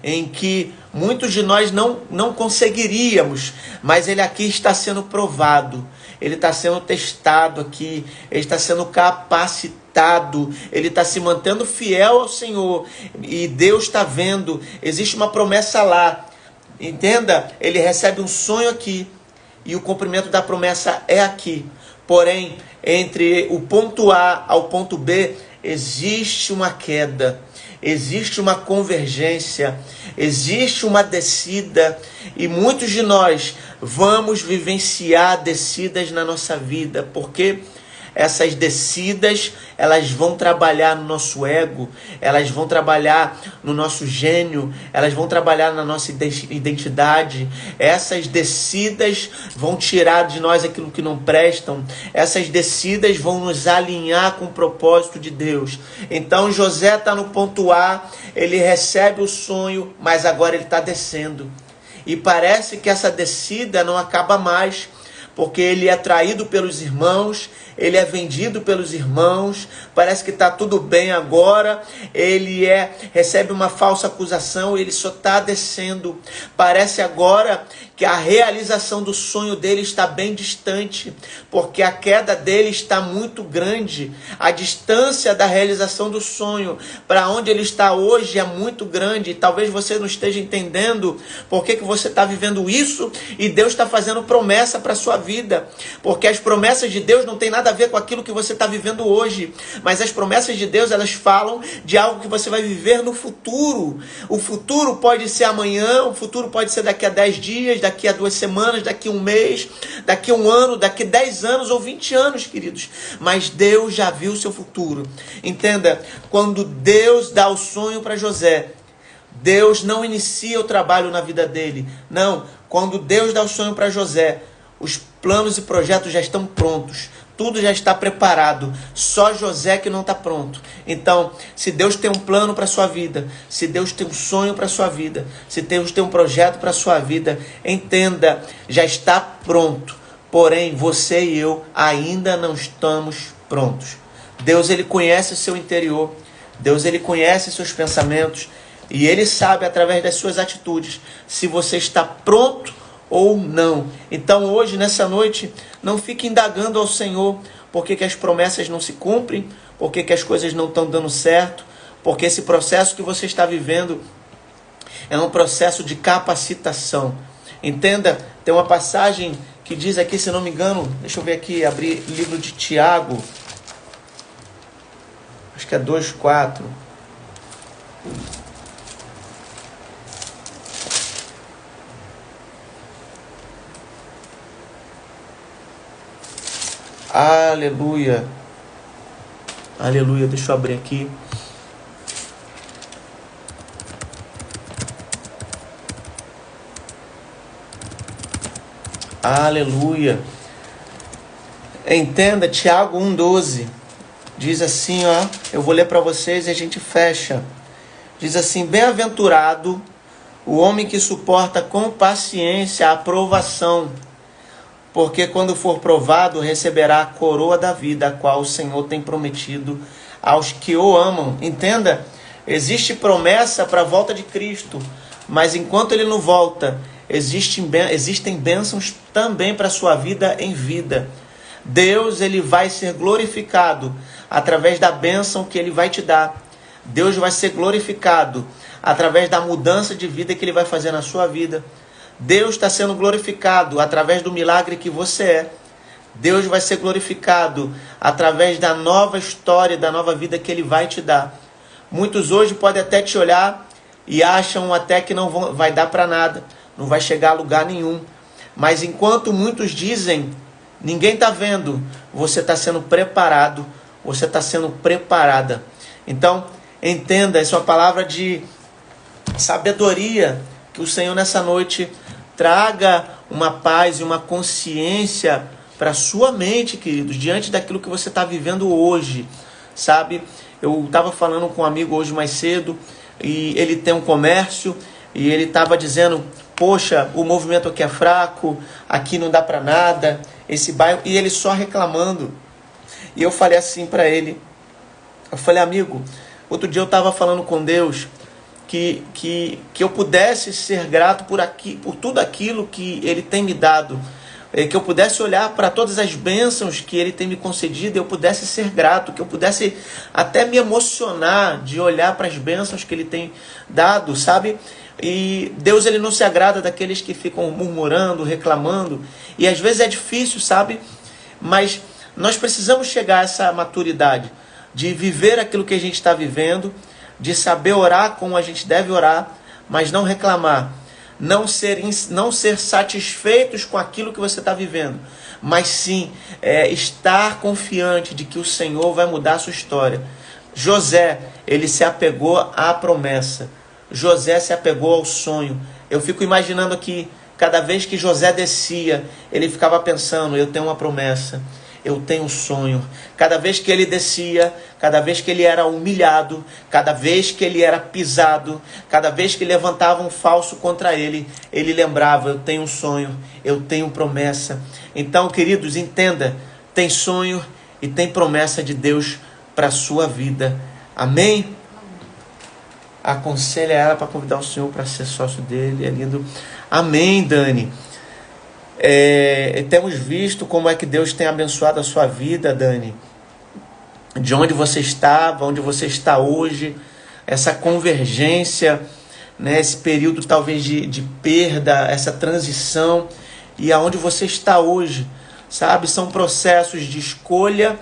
em que muitos de nós não conseguiríamos, mas ele aqui está sendo provado, ele está sendo testado aqui, ele está sendo capacitado, ele está se mantendo fiel ao Senhor, e Deus está vendo, existe uma promessa lá. Entenda, ele recebe um sonho aqui, e o cumprimento da promessa é aqui. Porém, entre o ponto A ao ponto B, existe uma queda, existe uma convergência, existe uma descida, e muitos de nós vamos vivenciar descidas na nossa vida, porque essas descidas, elas vão trabalhar no nosso ego, elas vão trabalhar no nosso gênio, elas vão trabalhar na nossa identidade. Essas descidas vão tirar de nós aquilo que não prestam. Essas descidas vão nos alinhar com o propósito de Deus. Então José está no ponto A, ele recebe o sonho, mas agora ele está descendo. E parece que essa descida não acaba mais, porque ele é traído pelos irmãos, ele é vendido pelos irmãos, parece que está tudo bem agora, ele recebe uma falsa acusação, ele só está descendo. Parece agora que a realização do sonho dele está bem distante, porque a queda dele está muito grande. A distância da realização do sonho para onde ele está hoje é muito grande. E talvez você não esteja entendendo por que você está vivendo isso, e Deus está fazendo promessa para a sua vida, porque as promessas de Deus não tem nada a ver com aquilo que você está vivendo hoje, mas as promessas de Deus, elas falam de algo que você vai viver no futuro. O futuro pode ser amanhã, o futuro pode ser daqui a 10 dias, daqui a 2 semanas, daqui a 1 mês, daqui a 1 ano, daqui a 10 anos ou 20 anos, queridos. Mas Deus já viu o seu futuro. Entenda, quando Deus dá o sonho para José, Deus não inicia o trabalho na vida dele. Não, quando Deus dá o sonho para José, os planos e projetos já estão prontos. Tudo já está preparado, só José que não está pronto. Então, se Deus tem um plano para a sua vida, se Deus tem um sonho para a sua vida, se Deus tem um projeto para a sua vida, entenda, já está pronto. Porém, você e eu ainda não estamos prontos. Deus, ele conhece o seu interior, Deus, ele conhece seus pensamentos, e ele sabe através das suas atitudes se você está pronto ou não. Então hoje, nessa noite, não fique indagando ao Senhor por que as promessas não se cumprem, por que as coisas não estão dando certo, porque esse processo que você está vivendo é um processo de capacitação. Entenda, tem uma passagem que diz aqui, se não me engano, deixa eu ver aqui, abrir livro de Tiago, acho que é 2:4. Aleluia. Aleluia. Deixa eu abrir aqui. Aleluia. Entenda, Tiago 1:12. Diz assim, ó. Eu vou ler para vocês e a gente fecha. Diz assim: bem-aventurado o homem que suporta com paciência a provação, porque quando for provado, receberá a coroa da vida, a qual o Senhor tem prometido aos que o amam. Entenda, existe promessa para a volta de Cristo, mas enquanto ele não volta, existem bênçãos também para a sua vida em vida. Deus, ele vai ser glorificado através da bênção que ele vai te dar. Deus vai ser glorificado através da mudança de vida que ele vai fazer na sua vida. Deus está sendo glorificado através do milagre que você é. Deus vai ser glorificado através da nova história, da nova vida que ele vai te dar. Muitos hoje podem até te olhar e acham até que não vai dar para nada, não vai chegar a lugar nenhum. Mas enquanto muitos dizem, ninguém está vendo, você está sendo preparado, você está sendo preparada. Então, entenda, essa é uma palavra de sabedoria, que o Senhor nessa noite traga uma paz e uma consciência para a sua mente, queridos, diante daquilo que você está vivendo hoje, sabe? Eu estava falando com um amigo hoje mais cedo, e ele tem um comércio, e ele estava dizendo, poxa, o movimento aqui é fraco, aqui não dá para nada, esse bairro, e ele só reclamando. E eu falei assim para ele, eu falei, amigo, outro dia eu estava falando com Deus, que eu pudesse ser grato por tudo aquilo que ele tem me dado, que eu pudesse olhar para todas as bênçãos que ele tem me concedido, eu pudesse ser grato, que eu pudesse até me emocionar de olhar para as bênçãos que ele tem dado, sabe? E Deus, ele não se agrada daqueles que ficam murmurando, reclamando, e às vezes é difícil, sabe? Mas nós precisamos chegar a essa maturidade de viver aquilo que a gente está vivendo, de saber orar como a gente deve orar, mas não reclamar, não ser satisfeitos com aquilo que você está vivendo, mas sim estar confiante de que o Senhor vai mudar a sua história. José, ele se apegou à promessa, José se apegou ao sonho. Eu fico imaginando aqui, cada vez que José descia, ele ficava pensando, eu tenho uma promessa, eu tenho um sonho. Cada vez que ele descia, cada vez que ele era humilhado, cada vez que ele era pisado, cada vez que levantava um falso contra ele, ele lembrava, eu tenho um sonho, eu tenho promessa. Então, queridos, entenda, tem sonho e tem promessa de Deus para a sua vida. Amém? Aconselha ela para convidar o Senhor para ser sócio dele, é lindo. Amém, Dani. Temos visto como é que Deus tem abençoado a sua vida, Dani. De onde você estava, onde você está hoje, essa convergência, né, esse período talvez de perda, essa transição, e aonde você está hoje, sabe? São processos de escolha,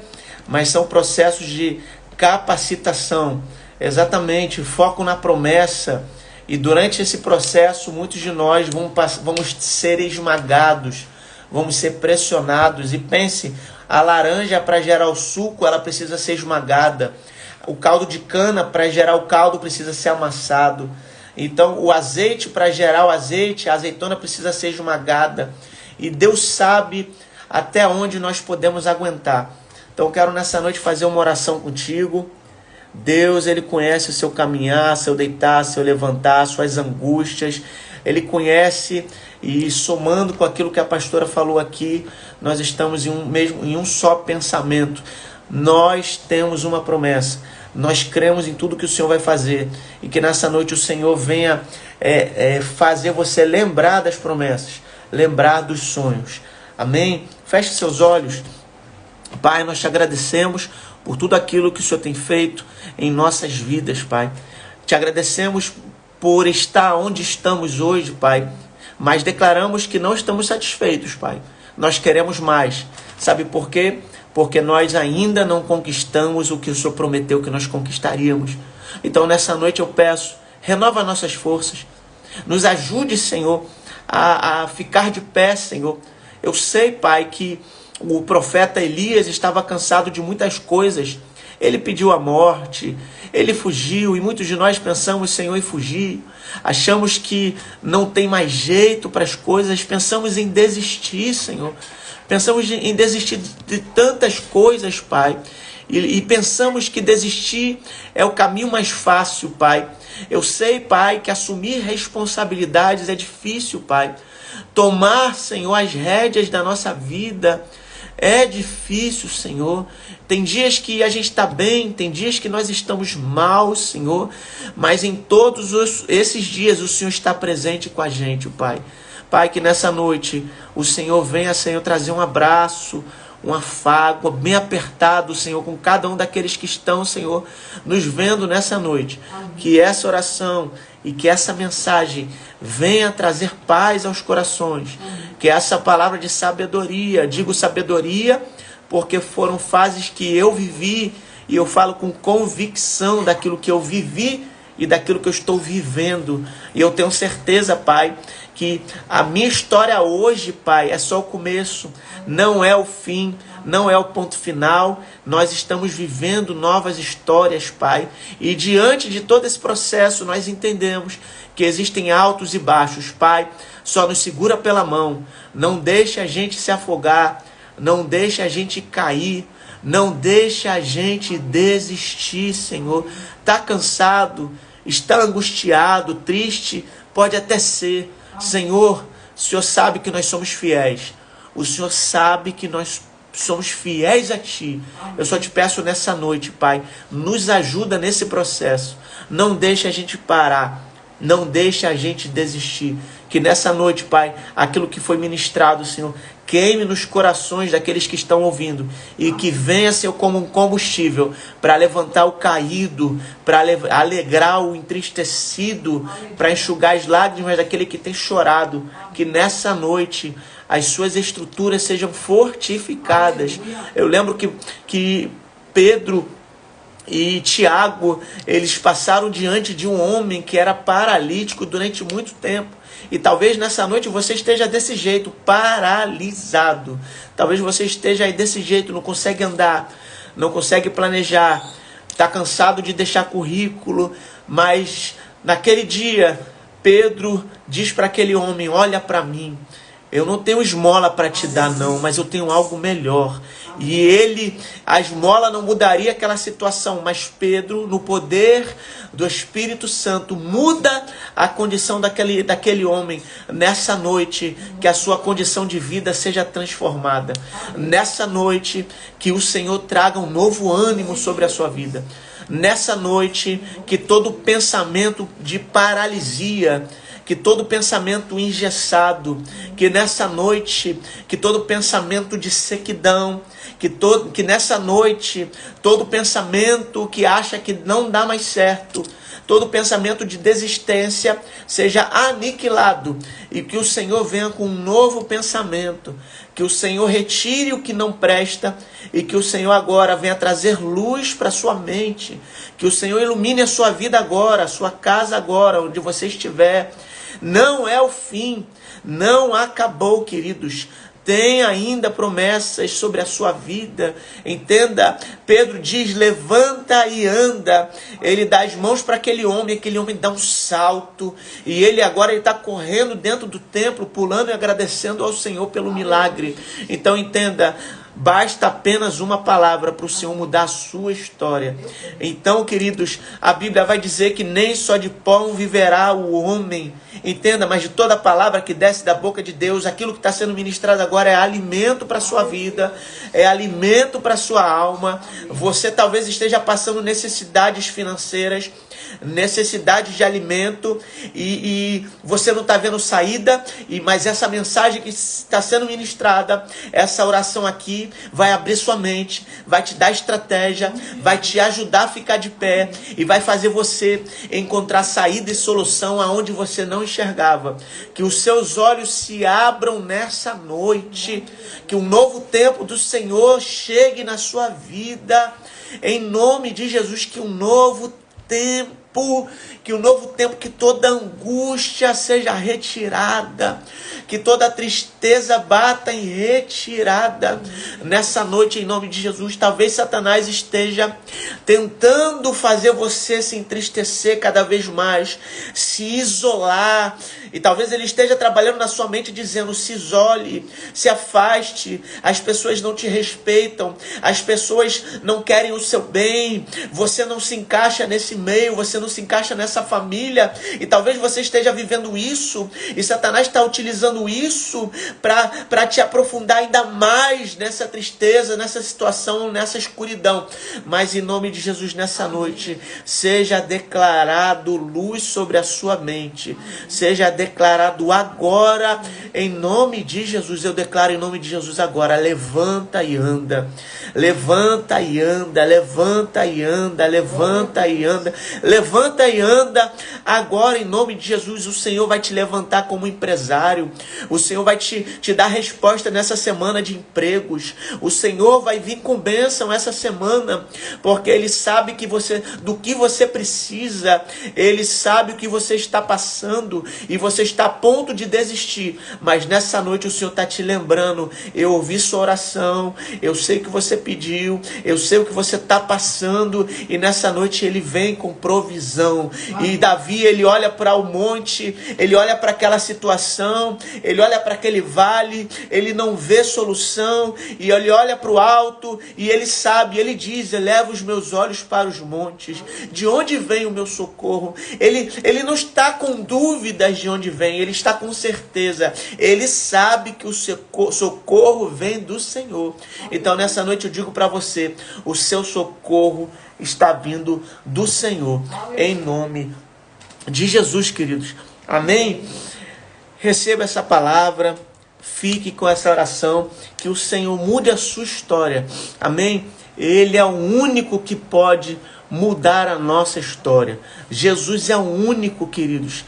mas são processos de capacitação. Exatamente, foco na promessa. E durante esse processo, muitos de nós vamos ser esmagados, vamos ser pressionados. E pense, a laranja para gerar o suco, ela precisa ser esmagada. O caldo de cana, para gerar o caldo, precisa ser amassado. Então, o azeite, para gerar o azeite, a azeitona precisa ser esmagada. E Deus sabe até onde nós podemos aguentar. Então, eu quero nessa noite fazer uma oração contigo. Deus, Ele conhece o seu caminhar, seu deitar, seu levantar, suas angústias. Ele conhece, e somando com aquilo que a pastora falou aqui, nós estamos em um só pensamento. Nós temos uma promessa. Nós cremos em tudo que o Senhor vai fazer. E que nessa noite o Senhor venha fazer você lembrar das promessas, lembrar dos sonhos. Amém? Feche seus olhos. Pai, nós te agradecemos por tudo aquilo que o Senhor tem feito em nossas vidas, Pai. Te agradecemos por estar onde estamos hoje, Pai. Mas declaramos que não estamos satisfeitos, Pai. Nós queremos mais. Sabe por quê? Porque nós ainda não conquistamos o que o Senhor prometeu que nós conquistaríamos. Então, nessa noite eu peço, renova nossas forças. Nos ajude, Senhor, a ficar de pé, Senhor. Eu sei, Pai, que o profeta Elias estava cansado de muitas coisas. Ele pediu a morte, ele fugiu, e muitos de nós pensamos, Senhor, em fugir. Achamos que não tem mais jeito para as coisas, pensamos em desistir, Senhor. Pensamos em desistir de tantas coisas, Pai. E pensamos que desistir é o caminho mais fácil, Pai. Eu sei, Pai, que assumir responsabilidades é difícil, Pai. Tomar, Senhor, as rédeas da nossa vida é difícil, Senhor. Tem dias que a gente está bem, tem dias que nós estamos mal, Senhor. Mas em todos esses dias o Senhor está presente com a gente, Pai. Pai, que nessa noite o Senhor venha, Senhor, trazer um abraço, um afago bem apertado, Senhor, com cada um daqueles que estão, Senhor, nos vendo nessa noite. Amém. Que essa oração e que essa mensagem venha trazer paz aos corações. Amém. Que essa palavra de sabedoria, digo sabedoria porque foram fases que eu vivi e eu falo com convicção daquilo que eu vivi e daquilo que eu estou vivendo. E eu tenho certeza, Pai, que a minha história hoje, Pai, é só o começo, não é o fim, não é o ponto final. Nós estamos vivendo novas histórias, Pai, e diante de todo esse processo nós entendemos que existem altos e baixos. Pai, só nos segura pela mão, não deixe a gente se afogar, não deixe a gente cair, não deixe a gente desistir, Senhor. Está cansado, está angustiado, triste, pode até ser. Senhor, o Senhor sabe que nós somos fiéis. O Senhor sabe que nós somos fiéis a Ti. Eu só te peço nessa noite, Pai, nos ajuda nesse processo. Não deixe a gente parar. Não deixe a gente desistir. Que nessa noite, Pai, aquilo que foi ministrado, Senhor, queime nos corações daqueles que estão ouvindo. E que venha, Senhor, como um combustível para levantar o caído, para alegrar o entristecido, para enxugar as lágrimas daquele que tem chorado. Que nessa noite as suas estruturas sejam fortificadas. Eu lembro que Pedro e Tiago, eles passaram diante de um homem que era paralítico durante muito tempo. E talvez nessa noite você esteja desse jeito, paralisado. Talvez você esteja aí desse jeito, não consegue andar, não consegue planejar, está cansado de deixar currículo. Mas naquele dia, Pedro diz para aquele homem: olha para mim. eu não tenho esmola para te dar não, mas eu tenho algo melhor. E a esmola não mudaria aquela situação, mas Pedro, no poder do Espírito Santo, muda a condição daquele homem. Nessa noite, que a sua condição de vida seja transformada. Nessa noite, que o Senhor traga um novo ânimo sobre a sua vida. Nessa noite, que todo pensamento de paralisia, que todo pensamento engessado, que nessa noite, que todo pensamento de sequidão, que nessa noite, todo pensamento que acha que não dá mais certo, todo pensamento de desistência seja aniquilado, e que o Senhor venha com um novo pensamento, que o Senhor retire o que não presta, e que o Senhor agora venha trazer luz para a sua mente, que o Senhor ilumine a sua vida agora, a sua casa agora, onde você estiver. Não é o fim, não acabou, queridos. Tem ainda promessas sobre a sua vida. Entenda, Pedro diz, levanta e anda. Ele dá as mãos para aquele homem dá um salto. E ele agora está correndo dentro do templo, pulando e agradecendo ao Senhor pelo milagre. Então entenda, basta apenas uma palavra para o Senhor mudar a sua história. Então, queridos, a Bíblia vai dizer que nem só de pão viverá o homem. Entenda, mas de toda palavra que desce da boca de Deus, aquilo que está sendo ministrado agora é alimento para a sua vida, é alimento para a sua alma. Você talvez esteja passando necessidades financeiras, necessidade de alimento, e você não está vendo saída, mas essa mensagem que está sendo ministrada, essa oração aqui, vai abrir sua mente, vai te dar estratégia, vai te ajudar a ficar de pé, e vai fazer você encontrar saída e solução aonde você não enxergava. Que os seus olhos se abram nessa noite, que um novo tempo do Senhor chegue na sua vida, em nome de Jesus. Que um novo tempo, que toda angústia seja retirada, que toda tristeza bata em retirada nessa noite, em nome de Jesus. Talvez Satanás esteja tentando fazer você se entristecer cada vez mais, se isolar, e talvez ele esteja trabalhando na sua mente dizendo, se isole, se afaste, as pessoas não te respeitam, as pessoas não querem o seu bem, você não se encaixa nesse meio, você não se encaixa nessa família, e talvez você esteja vivendo isso, e Satanás está utilizando isso para te aprofundar ainda mais nessa tristeza, nessa situação, nessa escuridão. Mas em nome de Jesus, nessa noite, seja declarado luz sobre a sua mente, seja declarado agora, em nome de Jesus. Eu declaro em nome de Jesus agora, levanta e anda, levanta e anda, levanta e anda, levanta e anda, levanta e anda agora, em nome de Jesus. O Senhor vai te levantar como empresário, o Senhor vai te dar resposta nessa semana de empregos, o Senhor vai vir com bênção essa semana, porque Ele sabe do que você precisa, Ele sabe o que você está passando, e você está a ponto de desistir, mas nessa noite o Senhor está te lembrando, eu ouvi sua oração, eu sei o que você pediu, eu sei o que você está passando, e nessa noite Ele vem com provisão. E Davi, ele olha para o monte, ele olha para aquela situação, ele olha para aquele vale, ele não vê solução, e ele olha para o alto, e ele sabe, ele diz, eleva os meus olhos para os montes, de onde vem o meu socorro? Ele não está com dúvidas de onde vem, ele está com certeza, ele sabe que o socorro vem do Senhor. Então nessa noite eu digo para você, o seu socorro está vindo do Senhor, em nome de Jesus, queridos. Amém? Receba essa palavra, fique com essa oração, que o Senhor mude a sua história. Amém? Ele é o único que pode mudar a nossa história. Jesus é o único, queridos.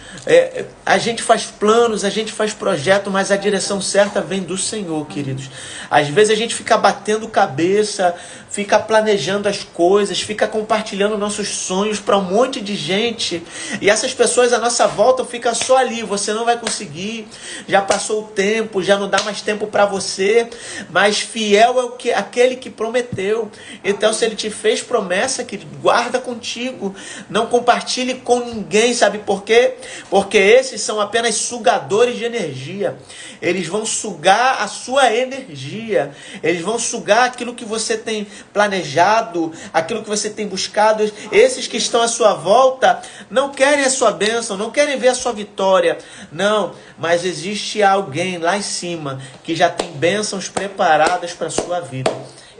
A gente faz planos, a gente faz projeto, mas a direção certa vem do Senhor, queridos. Às vezes a gente fica batendo cabeça, fica planejando as coisas, fica compartilhando nossos sonhos para um monte de gente, e essas pessoas à nossa volta ficam só ali, você não vai conseguir, já passou o tempo, já não dá mais tempo para você, mas fiel é aquele que prometeu. Então, se ele te fez promessa, que guarda contigo, não compartilhe com ninguém, sabe por quê? Porque esses são apenas sugadores de energia, eles vão sugar a sua energia, eles vão sugar aquilo que você tem planejado, aquilo que você tem buscado. Esses que estão à sua volta não querem a sua bênção, não querem ver a sua vitória, não, mas existe alguém lá em cima que já tem bênçãos preparadas para a sua vida.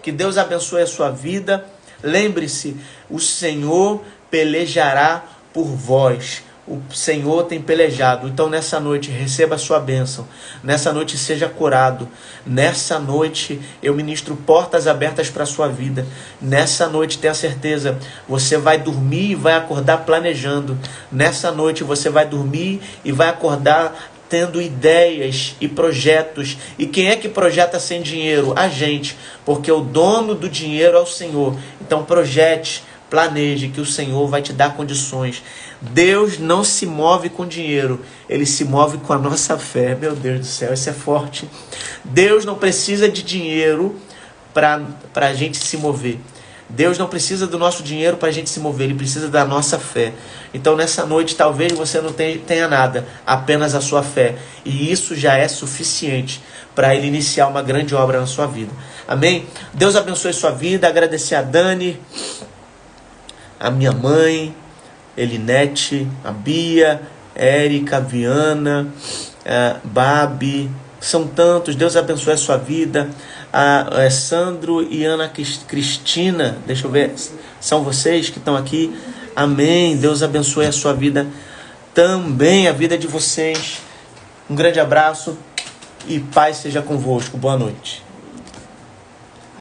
Que Deus abençoe a sua vida. Lembre-se, o Senhor pelejará por vós. O Senhor tem pelejado. Então nessa noite receba a sua bênção. Nessa noite seja curado. Nessa noite eu ministro portas abertas para a sua vida. Nessa noite tenha certeza, você vai dormir e vai acordar planejando. Nessa noite você vai dormir e vai acordar tendo ideias e projetos. E quem é que projeta sem dinheiro? A gente, porque o dono do dinheiro é o Senhor. Então projete, planeje, que o Senhor vai te dar condições. Deus não se move com dinheiro, Ele se move com a nossa fé. Meu Deus do céu, isso é forte. Deus não precisa de dinheiro para a gente se mover. Deus não precisa do nosso dinheiro para a gente se mover, Ele precisa da nossa fé. Então nessa noite talvez você não tenha nada, apenas a sua fé. E isso já é suficiente para Ele iniciar uma grande obra na sua vida. Amém? Deus abençoe sua vida. Agradecer a Dani, a minha mãe, Elinete, a Bia, Érica, Viana, Babi, são tantos. Deus abençoe a sua vida. Sandro e Ana Cristina, deixa eu ver, são vocês que estão aqui. Amém. Deus abençoe a sua vida também, a vida de vocês. Um grande abraço e paz seja convosco. Boa noite.